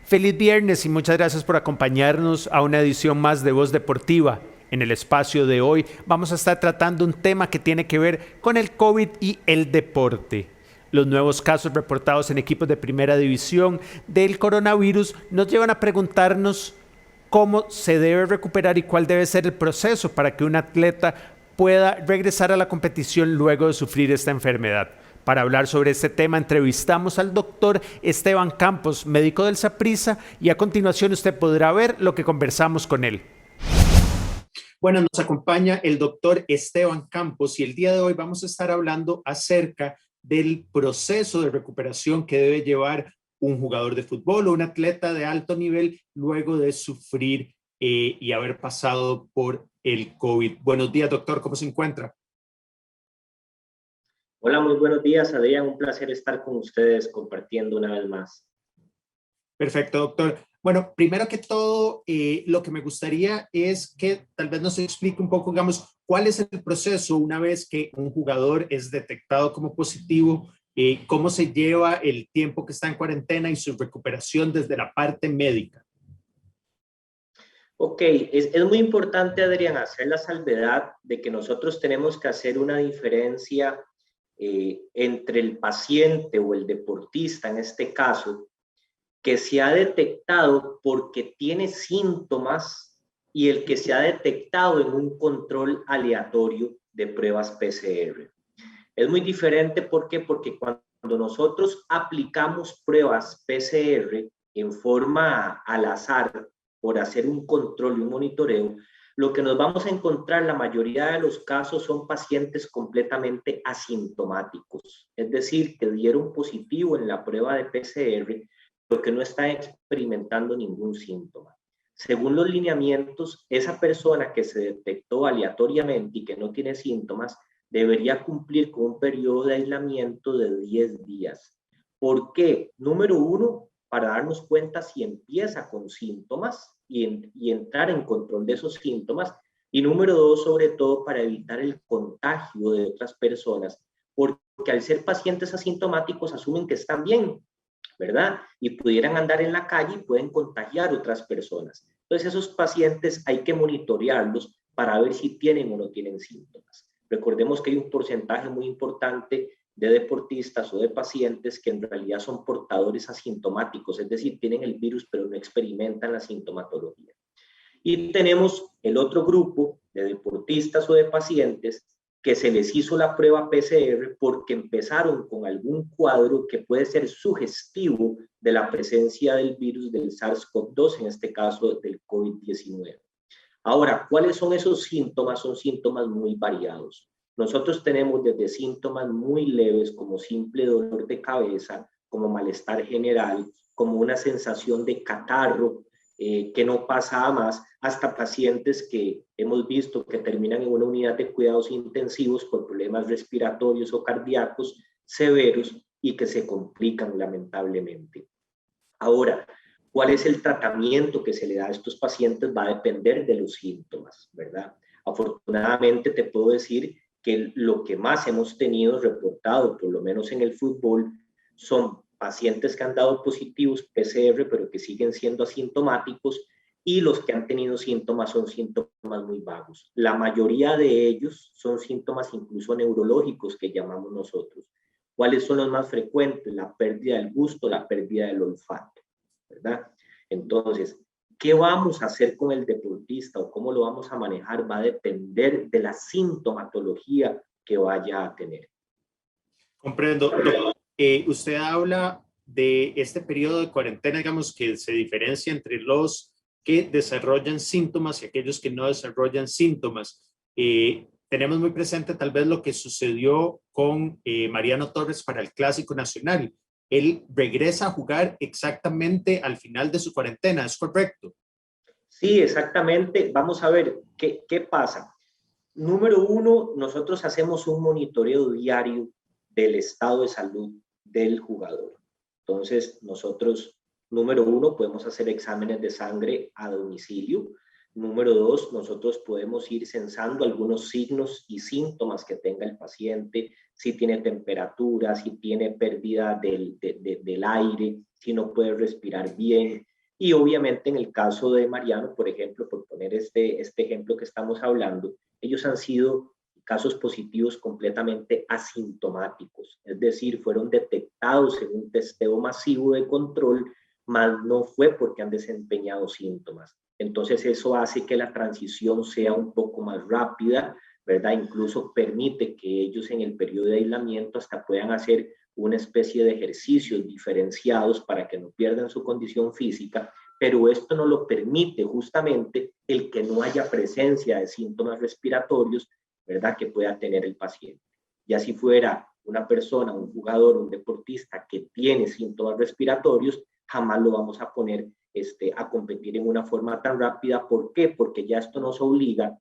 Feliz viernes y muchas gracias por acompañarnos a una edición más de Voz Deportiva. En el espacio de hoy vamos a estar tratando un tema que tiene que ver con el COVID y el deporte. Los nuevos casos reportados en equipos de primera división del coronavirus nos llevan a preguntarnos cómo se debe recuperar y cuál debe ser el proceso para que un atleta pueda regresar a la competición luego de sufrir esta enfermedad. Para hablar sobre este tema entrevistamos al doctor Esteban Campos, médico del Saprissa, y a continuación usted podrá ver lo que conversamos con él. Bueno, nos acompaña el doctor Esteban Campos y el día de hoy vamos a estar hablando acerca del proceso de recuperación que debe llevar un jugador de fútbol o un atleta de alto nivel luego de sufrir y haber pasado por el COVID. Buenos días, doctor, ¿cómo se encuentra? Hola, muy buenos días, Adrián. Un placer estar con ustedes compartiendo una vez más. Perfecto, doctor. Bueno, primero que todo, lo que me gustaría es que tal vez nos explique un poco, digamos, cuál es el proceso una vez que un jugador es detectado como positivo, cómo se lleva el tiempo que está en cuarentena y su recuperación desde la parte médica. Ok, es muy importante, Adrián, hacer la salvedad de que nosotros tenemos que hacer una diferencia entre el paciente o el deportista, en este caso, que se ha detectado porque tiene síntomas y el que se ha detectado en un control aleatorio de pruebas PCR. Es muy diferente, ¿por qué? Porque cuando nosotros aplicamos pruebas PCR en forma al azar por hacer un control y un monitoreo, lo que nos vamos a encontrar la mayoría de los casos son pacientes completamente asintomáticos, es decir, que dieron positivo en la prueba de PCR, pero que no están experimentando ningún síntoma. Según los lineamientos, esa persona que se detectó aleatoriamente y que no tiene síntomas, debería cumplir con un periodo de aislamiento de 10 días. ¿Por qué? Número uno, para darnos cuenta si empieza con síntomas y entrar en control de esos síntomas. Y número dos, sobre todo, para evitar el contagio de otras personas, porque al ser pacientes asintomáticos asumen que están bien, ¿verdad? Y pudieran andar en la calle y pueden contagiar a otras personas. Entonces, esos pacientes hay que monitorearlos para ver si tienen o no tienen síntomas. Recordemos que hay un porcentaje muy importante de deportistas o de pacientes que en realidad son portadores asintomáticos, es decir, tienen el virus pero no experimentan la sintomatología. Y tenemos el otro grupo de deportistas o de pacientes que se les hizo la prueba PCR porque empezaron con algún cuadro que puede ser sugestivo de la presencia del virus del SARS-CoV-2, en este caso del COVID-19. Ahora, ¿cuáles son esos síntomas? Son síntomas muy variados. Nosotros tenemos desde síntomas muy leves como simple dolor de cabeza, como malestar general, como una sensación de catarro que no pasa a más, hasta pacientes que hemos visto que terminan en una unidad de cuidados intensivos por problemas respiratorios o cardíacos severos y que se complican lamentablemente. Ahora, ¿cuál es el tratamiento que se le da a estos pacientes? Va a depender de los síntomas, ¿verdad? Afortunadamente te puedo decir que lo que más hemos tenido reportado, por lo menos en el fútbol, son pacientes que han dado positivos PCR, pero que siguen siendo asintomáticos, y los que han tenido síntomas son síntomas muy vagos. La mayoría de ellos son síntomas incluso neurológicos que llamamos nosotros. ¿Cuáles son los más frecuentes? La pérdida del gusto, la pérdida del olfato, ¿verdad? Entonces, ¿qué vamos a hacer con el deportista o cómo lo vamos a manejar? Va a depender de la sintomatología que vaya a tener. Comprendo. Usted habla de este periodo de cuarentena, digamos, que se diferencia entre los que desarrollan síntomas y aquellos que no desarrollan síntomas. Tenemos muy presente tal vez lo que sucedió con Mariano Torres para el Clásico Nacional. Él regresa a jugar exactamente al final de su cuarentena, ¿es correcto? Sí, exactamente. Vamos a ver qué pasa. Número uno, nosotros hacemos un monitoreo diario del estado de salud del jugador. Entonces, nosotros, número uno, podemos hacer exámenes de sangre a domicilio. Número dos, nosotros podemos ir censando algunos signos y síntomas que tenga el paciente, si tiene temperatura, si tiene pérdida del aire, si no puede respirar bien, Y obviamente en el caso de Mariano, por ejemplo, por poner este ejemplo que estamos hablando, ellos han sido casos positivos completamente asintomáticos, es decir, fueron detectados en un testeo masivo de control, mas no fue porque han desempeñado síntomas. Entonces eso hace que la transición sea un poco más rápida, ¿verdad? Incluso permite que ellos en el periodo de aislamiento hasta puedan hacer una especie de ejercicios diferenciados para que no pierdan su condición física, pero esto no lo permite justamente el que no haya presencia de síntomas respiratorios, ¿verdad? Que pueda tener el paciente. Ya si fuera una persona, un jugador, un deportista que tiene síntomas respiratorios, jamás lo vamos a poner a competir en una forma tan rápida. ¿Por qué? Porque ya esto nos obliga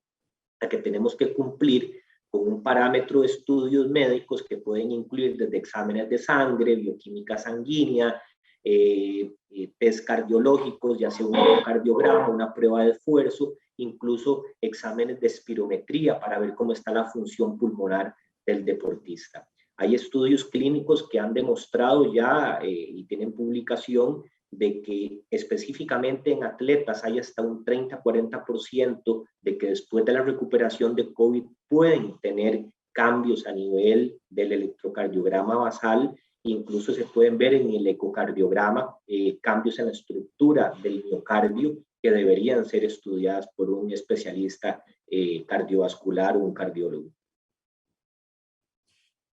a que tenemos que cumplir con un parámetro de estudios médicos que pueden incluir desde exámenes de sangre, bioquímica sanguínea, test cardiológicos, ya sea un ecocardiograma, una prueba de esfuerzo, incluso exámenes de espirometría para ver cómo está la función pulmonar del deportista. Hay estudios clínicos que han demostrado ya y tienen publicación de que específicamente en atletas hay hasta un 30-40% de que después de la recuperación de COVID pueden tener cambios a nivel del electrocardiograma basal, incluso se pueden ver en el ecocardiograma cambios en la estructura del miocardio que deberían ser estudiadas por un especialista cardiovascular o un cardiólogo.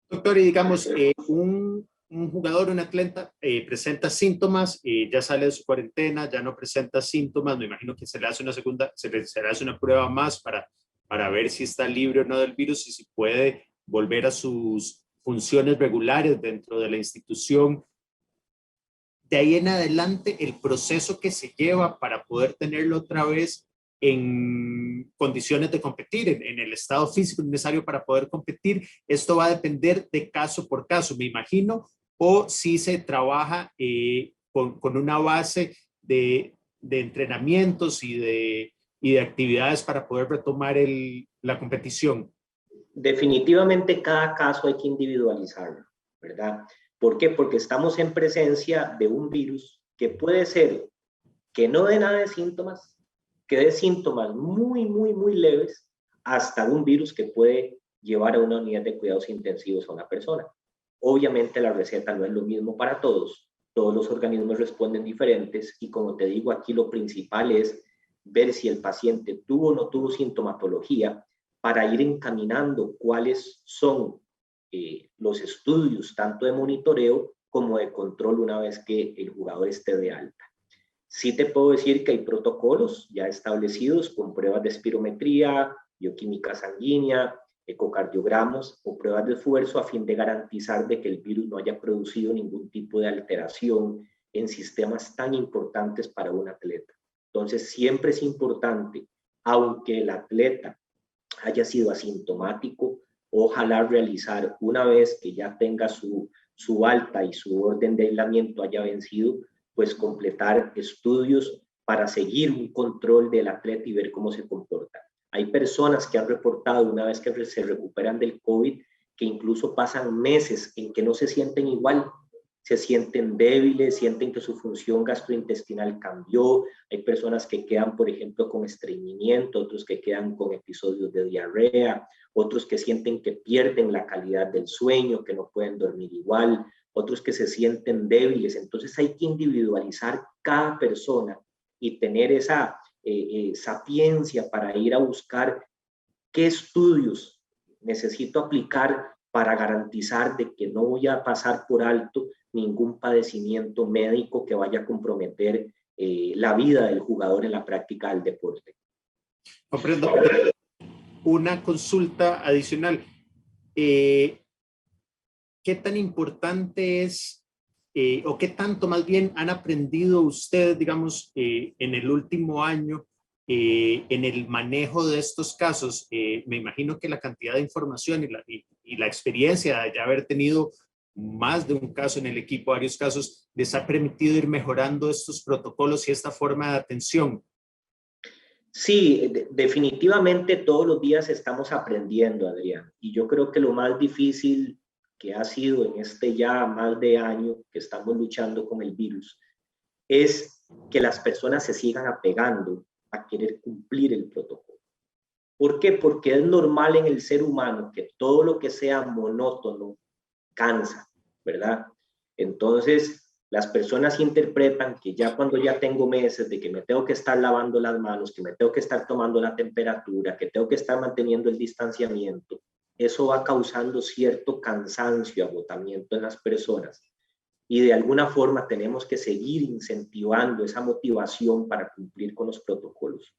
Doctor, y digamos, un jugador, un atleta presenta síntomas, ya sale de su cuarentena, ya no presenta síntomas, me imagino que se le hace una segunda, se le hace una prueba más para ver si está libre o no del virus y si puede volver a sus funciones regulares dentro de la institución. De ahí en adelante, el proceso que se lleva para poder tenerlo otra vez en condiciones de competir, en el estado físico necesario para poder competir, esto va a depender de caso por caso, me imagino, o si se trabaja con una base de entrenamientos y de actividades para poder retomar la competición. Definitivamente cada caso hay que individualizarlo, ¿verdad? ¿Por qué? Porque estamos en presencia de un virus que puede ser que no dé nada de síntomas, que dé síntomas muy, muy, muy leves, hasta un virus que puede llevar a una unidad de cuidados intensivos a una persona. Obviamente la receta no es lo mismo para todos los organismos responden diferentes y como te digo, aquí lo principal es ver si el paciente tuvo o no tuvo sintomatología para ir encaminando cuáles son los estudios tanto de monitoreo como de control una vez que el jugador esté de alta. Sí te puedo decir que hay protocolos ya establecidos con pruebas de espirometría, bioquímica sanguínea, ecocardiogramas o pruebas de esfuerzo a fin de garantizar de que el virus no haya producido ningún tipo de alteración en sistemas tan importantes para un atleta. Entonces, siempre es importante, aunque el atleta haya sido asintomático, ojalá realizar una vez que ya tenga su alta y su orden de aislamiento haya vencido, pues completar estudios para seguir un control del atleta y ver cómo se comporta. Hay personas que han reportado una vez que se recuperan del COVID que incluso pasan meses en que no se sienten igual, se sienten débiles, sienten que su función gastrointestinal cambió. Hay personas que quedan, por ejemplo, con estreñimiento, otros que quedan con episodios de diarrea, otros que sienten que pierden la calidad del sueño, que no pueden dormir igual, otros que se sienten débiles. Entonces hay que individualizar cada persona y tener esa sapiencia para ir a buscar qué estudios necesito aplicar para garantizar de que no voy a pasar por alto ningún padecimiento médico que vaya a comprometer la vida del jugador en la práctica del deporte. Comprendo. Una consulta adicional. ¿Qué tan importante es o qué tanto más bien han aprendido ustedes, digamos, en el último año en el manejo de estos casos? Me imagino que la cantidad de información y la experiencia de ya haber tenido más de un caso en el equipo, varios casos, les ha permitido ir mejorando estos protocolos y esta forma de atención. Sí, definitivamente todos los días estamos aprendiendo, Adrián. Y yo creo que lo más difícil que ha sido en este ya más de año que estamos luchando con el virus es que las personas se sigan apegando a querer cumplir el protocolo. ¿Por qué? Porque es normal en el ser humano que todo lo que sea monótono cansa, ¿verdad? Entonces, las personas interpretan que ya cuando ya tengo meses de que me tengo que estar lavando las manos, que me tengo que estar tomando la temperatura, que tengo que estar manteniendo el distanciamiento, eso va causando cierto cansancio, agotamiento en las personas. Y de alguna forma tenemos que seguir incentivando esa motivación para cumplir con los protocolos.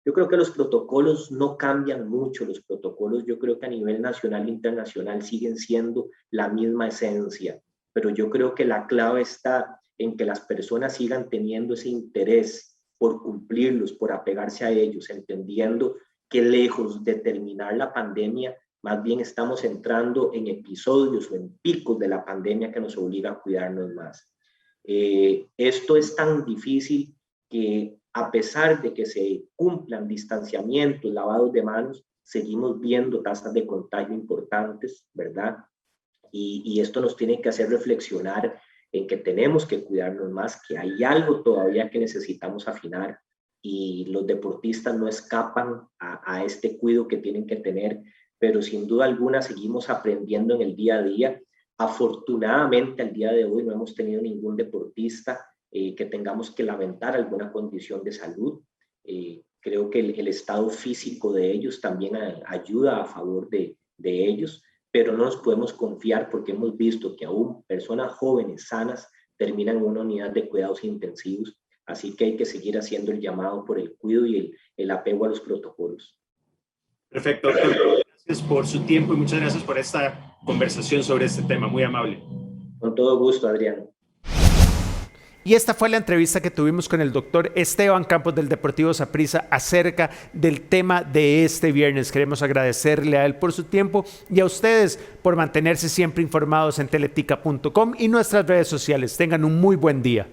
Yo creo que los protocolos no cambian mucho, los protocolos yo creo que a nivel nacional e internacional siguen siendo la misma esencia, pero yo creo que la clave está en que las personas sigan teniendo ese interés por cumplirlos, por apegarse a ellos, entendiendo que lejos de terminar la pandemia, más bien estamos entrando en episodios o en picos de la pandemia que nos obliga a cuidarnos más. Esto es tan difícil que a pesar de que se cumplan distanciamientos, lavados de manos, seguimos viendo tasas de contagio importantes, ¿verdad? Y esto nos tiene que hacer reflexionar en que tenemos que cuidarnos más, que hay algo todavía que necesitamos afinar y los deportistas no escapan a este cuidado que tienen que tener, pero sin duda alguna seguimos aprendiendo en el día a día. Afortunadamente, al día de hoy no hemos tenido ningún deportista que tengamos que lamentar alguna condición de salud. Creo que el estado físico de ellos también ayuda a favor de ellos, pero no nos podemos confiar porque hemos visto que aún personas jóvenes, sanas, terminan en una unidad de cuidados intensivos. Así que hay que seguir haciendo el llamado por el cuidado y el apego a los protocolos. Perfecto, doctor. Gracias por su tiempo y muchas gracias por esta conversación sobre este tema. Muy amable. Con todo gusto, Adrián. Y esta fue la entrevista que tuvimos con el doctor Esteban Campos del Deportivo Saprissa acerca del tema de este viernes. Queremos agradecerle a él por su tiempo y a ustedes por mantenerse siempre informados en teletica.com y nuestras redes sociales. Tengan un muy buen día.